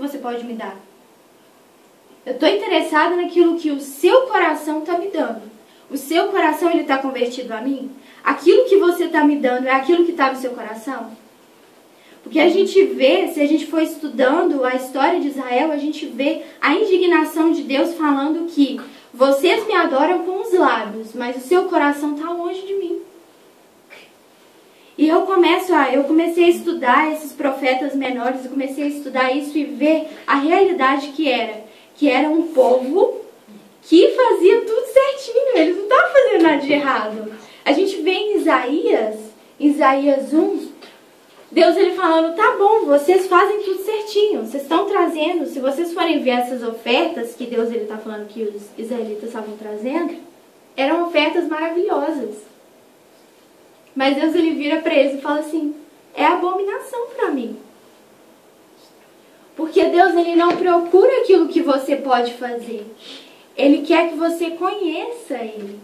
você pode me dar. Eu estou interessada naquilo que o seu coração está me dando. O seu coração, ele está convertido a mim? Aquilo que você está me dando é aquilo que está no seu coração? Porque a gente vê, se a gente for estudando a história de Israel, a gente vê a indignação de Deus falando que vocês me adoram com os lábios, mas o seu coração está longe de mim. E eu comecei a estudar esses profetas menores, eu comecei a estudar isso e ver a realidade que era um povo que fazia tudo certinho, eles não estavam fazendo nada de errado. A gente vê em Isaías 1, Deus ele falando, tá bom, vocês fazem tudo certinho, vocês estão trazendo, se vocês forem ver essas ofertas que Deus ele está falando que os israelitas estavam trazendo, eram ofertas maravilhosas. Mas Deus ele vira para eles e fala assim, é abominação para mim. Porque Deus ele não procura aquilo que você pode fazer, Ele quer que você conheça Ele.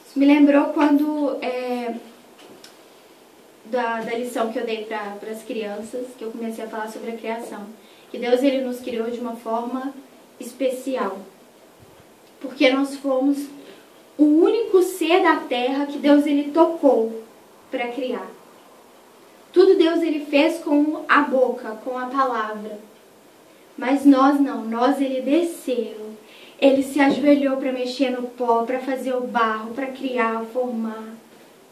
Isso me lembrou quando... Da lição que eu dei para as crianças, que eu comecei a falar sobre a criação. Que Deus ele nos criou de uma forma especial. Porque nós fomos o único ser da terra que Deus ele tocou para criar. Tudo Deus ele fez com a boca, com a palavra. Mas nós não, nós ele desceu. Ele se ajoelhou para mexer no pó, para fazer o barro, para criar, formar.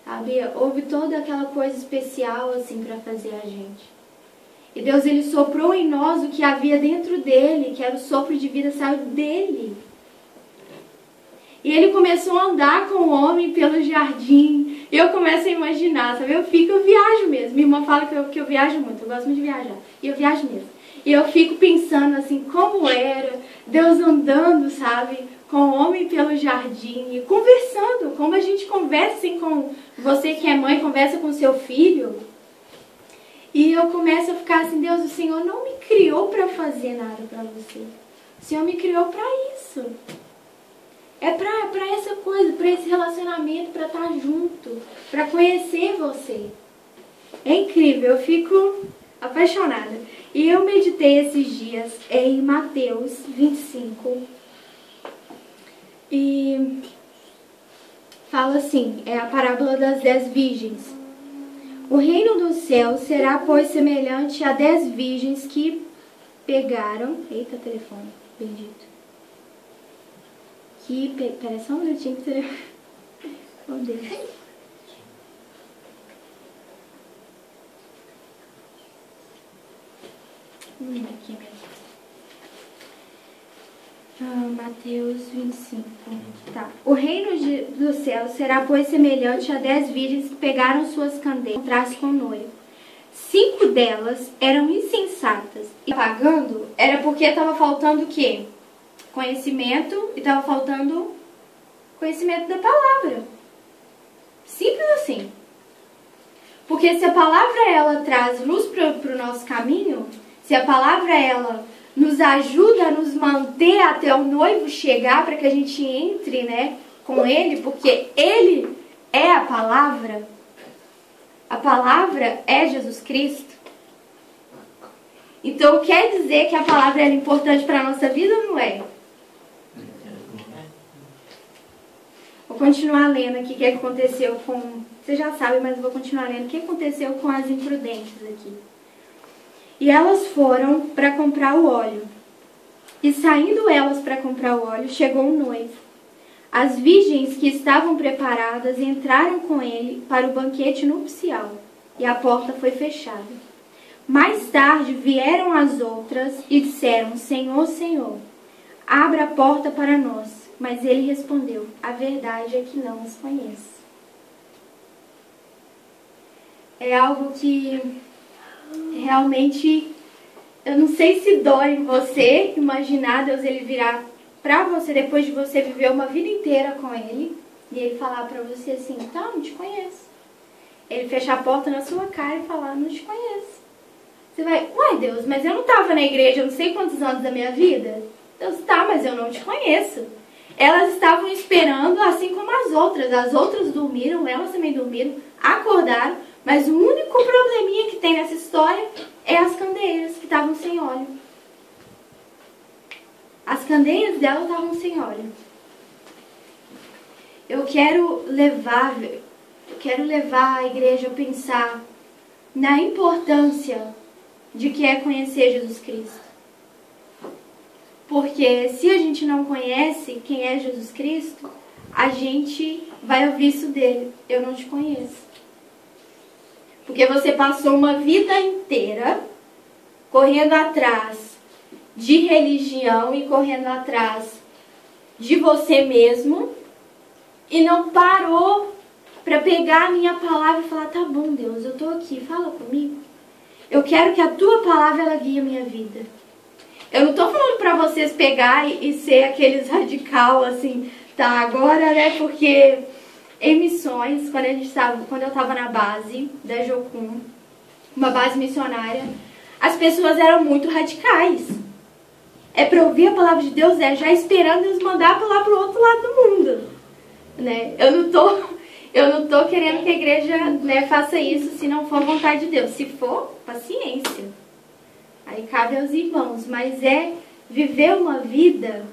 Sabe? Houve toda aquela coisa especial assim para fazer a gente. E Deus ele soprou em nós o que havia dentro dele, que era o sopro de vida, saiu dele. E ele começou a andar com o homem pelo jardim. E eu começo a imaginar, sabe? Eu viajo mesmo. Minha irmã fala que eu viajo muito, eu gosto muito de viajar. E eu viajo mesmo. E eu fico pensando assim, como era Deus andando, sabe? Com o homem pelo jardim e conversando, como a gente conversa assim com você que é mãe, conversa com seu filho. E eu começo a ficar assim, Deus, o Senhor não me criou para fazer nada para você. O Senhor me criou para isso. É para essa coisa, para esse relacionamento, para estar junto, para conhecer você. É incrível, eu fico apaixonada. E eu meditei esses dias em Mateus 25. E fala assim, é a parábola das 10 virgens. O reino do céu será, pois, semelhante a 10 virgens que pegaram... Eita, telefone, bendito. Pera só um minutinho que o telefone... Oh, Deus. Aqui mesmo. Mateus 25. Tá. O reino do céu será, pois, semelhante a 10 virgens que pegaram suas candeias e entraram com o noivo. 5 delas eram insensatas. E pagando era porque estava faltando o quê? Conhecimento, e estava faltando conhecimento da palavra. Simples assim. Porque se a palavra ela traz luz para o nosso caminho, se a palavra ela nos ajuda a nos manter até o noivo chegar para que a gente entre, né, com ele, porque ele é a palavra é Jesus Cristo. Então quer dizer que a palavra é importante para a nossa vida ou não é? Vou continuar lendo aqui o que aconteceu com... Você já sabe, mas eu vou continuar lendo o que aconteceu com as imprudentes aqui. E elas foram para comprar o óleo. E saindo elas para comprar o óleo, chegou um noivo. As virgens que estavam preparadas entraram com ele para o banquete nupcial, e a porta foi fechada. Mais tarde vieram as outras e disseram, Senhor, Senhor, abra a porta para nós. Mas ele respondeu, a verdade é que não os conheço. É algo que realmente, eu não sei se dói em você imaginar Deus ele virar pra você depois de você viver uma vida inteira com ele e ele falar pra você assim, tá, não te conheço. Ele fechar a porta na sua cara e falar, não te conheço. Você vai, uai Deus, mas eu não tava na igreja, eu não sei quantos anos da minha vida. Deus, tá, mas eu não te conheço. Elas estavam esperando assim como as outras dormiram, elas também dormiram, acordaram, mas o único probleminha que tem nessa história é as candeeiras que estavam sem óleo. As candeias dela estavam sem óleo. Eu quero levar a igreja a pensar na importância de que é conhecer Jesus Cristo. Porque se a gente não conhece quem é Jesus Cristo, a gente vai ouvir isso dele: eu não te conheço. Porque você passou uma vida inteira correndo atrás de religião e correndo atrás de você mesmo e não parou para pegar a minha palavra e falar: tá bom, Deus, eu tô aqui, fala comigo. Eu quero que a tua palavra ela guie a minha vida. Eu não tô falando para vocês pegar e ser aqueles radical assim, tá, agora, né, porque em missões, quando eu estava na base da Jocum, uma base missionária, as pessoas eram muito radicais. É para ouvir a palavra de Deus, já esperando Deus mandar para lá pro outro lado do mundo, né? Eu não tô querendo que a igreja, né, faça isso se não for vontade de Deus. Se for, paciência. Aí cabe aos irmãos, mas é viver uma vida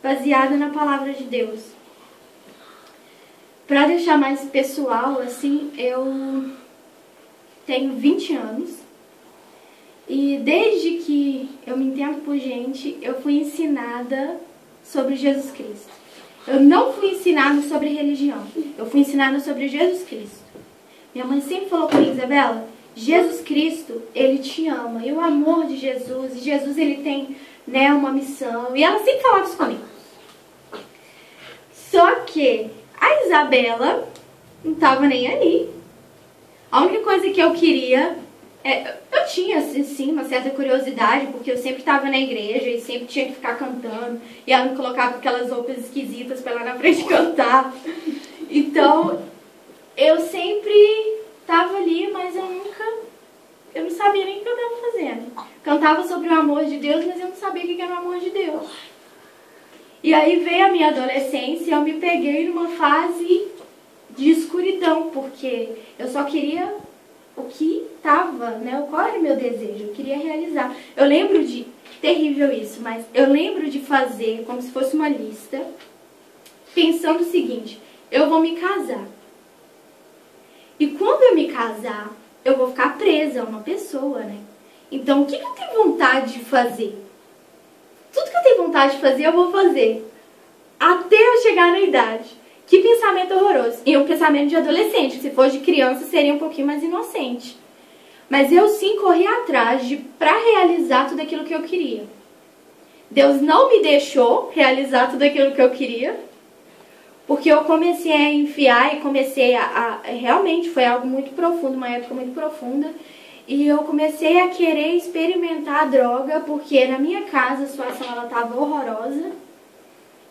baseada na palavra de Deus. Para deixar mais pessoal, assim, eu tenho 20 anos e desde que eu me entendo por gente, eu fui ensinada sobre Jesus Cristo. Eu não fui ensinada sobre religião, eu fui ensinada sobre Jesus Cristo. Minha mãe sempre falou comigo: Isabela, Jesus Cristo, ele te ama, e o amor de Jesus, e Jesus ele tem, né, uma missão, e ela sempre falava isso comigo. Só que a Isabela não estava nem aí. A única coisa que eu queria, eu tinha sim uma certa curiosidade, porque eu sempre estava na igreja e sempre tinha que ficar cantando, e ela me colocava com aquelas roupas esquisitas para lá na frente cantar. Então, eu sempre estava ali, mas eu não sabia nem o que eu estava fazendo. Cantava sobre o amor de Deus, mas eu não sabia o que era o amor de Deus. E aí veio a minha adolescência e eu me peguei numa fase de escuridão, porque eu só queria o que estava, né? Qual era o meu desejo? Eu queria realizar. Eu lembro de, terrível isso, mas eu lembro de fazer como se fosse uma lista, pensando o seguinte: eu vou me casar. E quando eu me casar, eu vou ficar presa a uma pessoa, né? Então, o que eu tenho vontade de fazer? Tudo que eu tenho vontade de fazer, eu vou fazer. Até eu chegar na idade. Que pensamento horroroso. E um pensamento de adolescente, que se fosse de criança, seria um pouquinho mais inocente. Mas eu sim corri atrás para realizar tudo aquilo que eu queria. Deus não me deixou realizar tudo aquilo que eu queria, porque eu comecei a enfiar e comecei realmente foi algo muito profundo, uma época muito profunda. E eu comecei a querer experimentar a droga, porque na minha casa a situação ela estava horrorosa.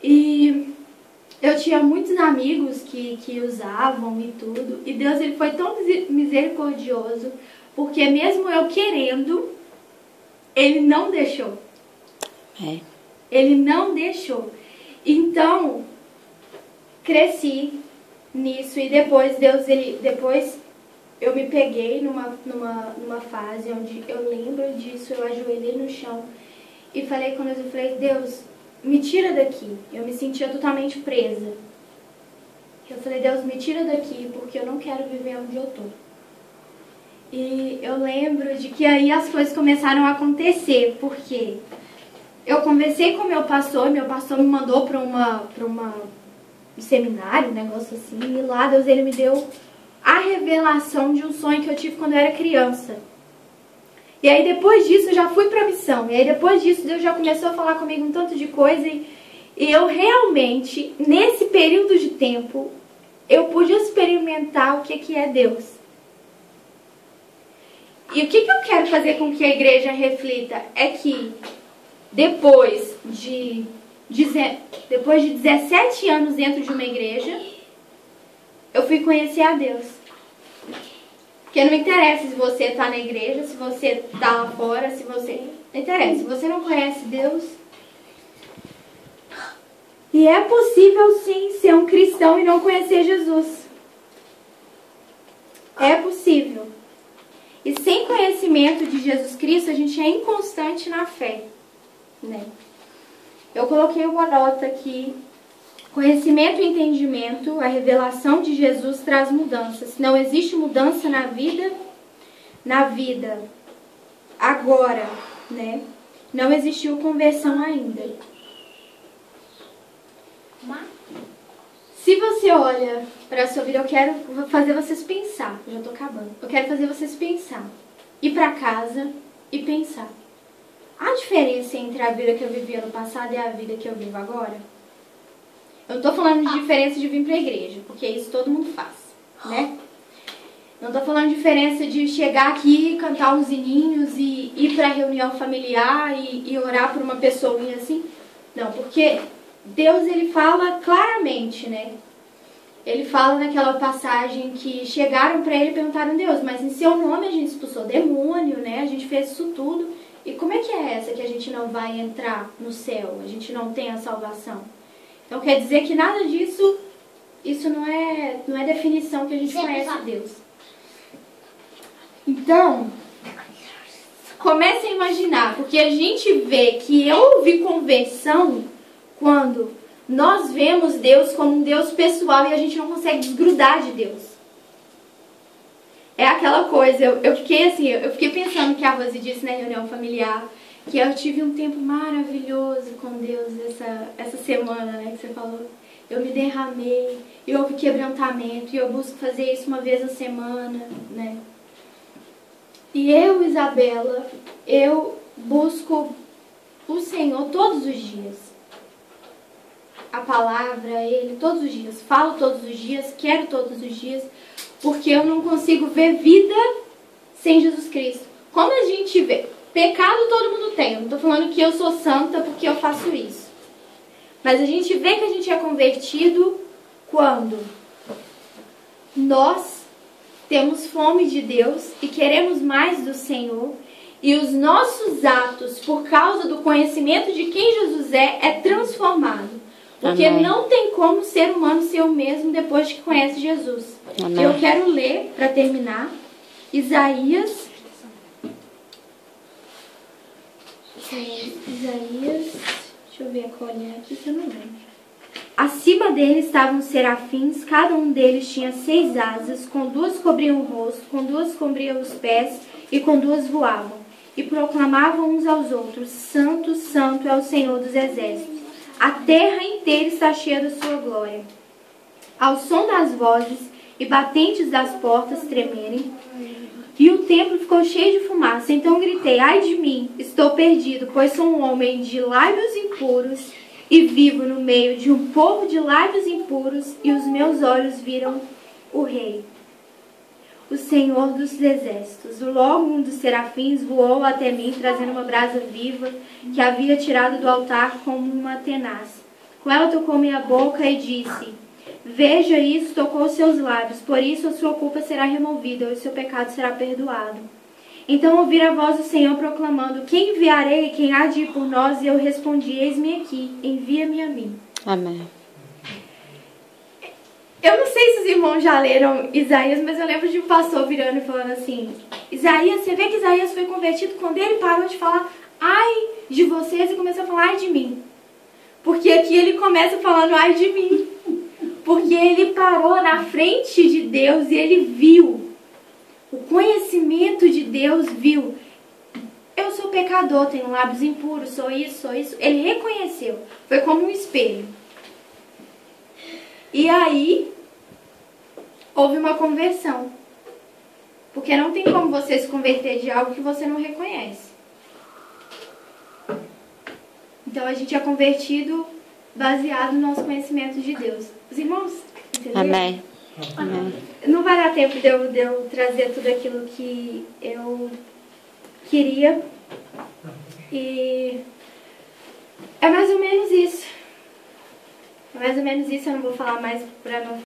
E eu tinha muitos amigos que usavam e tudo. E Deus ele foi tão misericordioso, porque mesmo eu querendo, Ele não deixou. Ele não deixou. Então, cresci nisso e depois eu me peguei numa fase onde eu lembro disso, eu ajoelhei no chão e falei com Deus, eu falei: Deus, me tira daqui. Eu me sentia totalmente presa. Eu falei: Deus, me tira daqui, porque eu não quero viver onde eu tô. E eu lembro de que aí as coisas começaram a acontecer, porque eu conversei com meu pastor me mandou para um seminário, um negócio assim, e lá Deus ele me deu a revelação de um sonho que eu tive quando eu era criança. E aí depois disso eu já fui pra missão. E aí depois disso Deus já começou a falar comigo um tanto de coisa. E eu realmente, nesse período de tempo, eu pude experimentar o que é Deus. E o que eu quero fazer com que a igreja reflita é que depois de 17 anos dentro de uma igreja, eu fui conhecer a Deus. Porque não interessa se você está na igreja, se você está lá fora, se você... Não interessa, se você não conhece Deus... E é possível sim ser um cristão e não conhecer Jesus. É possível. E sem conhecimento de Jesus Cristo, a gente é inconstante na fé, né? Eu coloquei uma nota aqui. Conhecimento e entendimento, a revelação de Jesus traz mudanças. Não existe mudança na vida agora, né? Não existiu conversão ainda. Se você olha para a sua vida, eu quero fazer vocês pensar. Eu já estou acabando. Eu quero fazer vocês pensar. Ir para casa e pensar. Há diferença entre a vida que eu vivi ano passado e a vida que eu vivo agora? Eu não estou falando de diferença de vir para a igreja, porque isso todo mundo faz, né? Não estou falando de diferença de chegar aqui, cantar uns hininhos e ir para a reunião familiar e orar por uma pessoinha assim. Não, porque Deus, ele fala claramente, né? Ele fala naquela passagem que chegaram para ele e perguntaram: Deus, mas em seu nome a gente expulsou demônio, né? A gente fez isso tudo. E como é que é essa que a gente não vai entrar no céu? A gente não tem a salvação? Então quer dizer que nada disso, isso não é definição que a gente conhece Deus. Então, comece a imaginar, porque a gente vê que houve conversão quando nós vemos Deus como um Deus pessoal e a gente não consegue desgrudar de Deus. É aquela coisa, eu fiquei pensando que a Rose disse na reunião familiar, que eu tive um tempo maravilhoso com Deus essa semana, né, que você falou. Eu me derramei, e houve quebrantamento, e eu busco fazer isso uma vez a semana, né. E eu, Isabela, eu busco o Senhor todos os dias. A palavra, Ele, todos os dias. Falo todos os dias, quero todos os dias, porque eu não consigo ver vida sem Jesus Cristo. Como a gente vê? Pecado todo mundo tem. Eu não estou falando que eu sou santa porque eu faço isso. Mas a gente vê que a gente é convertido quando nós temos fome de Deus e queremos mais do Senhor. E os nossos atos, por causa do conhecimento de quem Jesus é transformado. Porque Amém. Não tem como ser humano ser o mesmo depois que conhece Jesus. Amém. Eu quero ler, para terminar, Isaías, deixa eu ver a colinha aqui que eu não lembro. Acima deles estavam serafins, cada um deles tinha 6 asas, com 2 cobriam o rosto, com 2 cobriam os pés e com 2 voavam. E proclamavam uns aos outros: Santo, Santo é o Senhor dos exércitos. A terra inteira está cheia da sua glória. Ao som das vozes e batentes das portas tremerem, e o templo ficou cheio de fumaça. Então gritei: ai de mim, estou perdido, pois sou um homem de lábios impuros e vivo no meio de um povo de lábios impuros, e os meus olhos viram o Rei, o Senhor dos exércitos. Logo um dos serafins voou até mim, trazendo uma brasa viva que havia tirado do altar como uma tenaz. Com ela tocou minha boca e disse: veja isso, tocou seus lábios, por isso a sua culpa será removida, e o seu pecado será perdoado. Então ouvi a voz do Senhor proclamando: quem enviarei, quem há de ir por nós? E eu respondi: eis-me aqui, envia-me a mim. Amém. Eu não sei se os irmãos já leram Isaías, mas eu lembro de um pastor virando e falando assim: Isaías, você vê que Isaías foi convertido quando ele parou de falar ai de vocês e começou a falar ai de mim. Porque aqui ele começa falando ai de mim. Porque ele parou na frente de Deus e ele viu. O conhecimento de Deus viu. Eu sou pecador, tenho lábios impuros, sou isso, sou isso. Ele reconheceu. Foi como um espelho. E aí, houve uma conversão. Porque não tem como você se converter de algo que você não reconhece. Então a gente é convertido baseado no nosso conhecimento de Deus. Os irmãos, entenderam? Amém. Amém. Não vai dar tempo de eu trazer tudo aquilo que eu queria. E é mais ou menos isso. É mais ou menos isso, eu não vou falar mais para não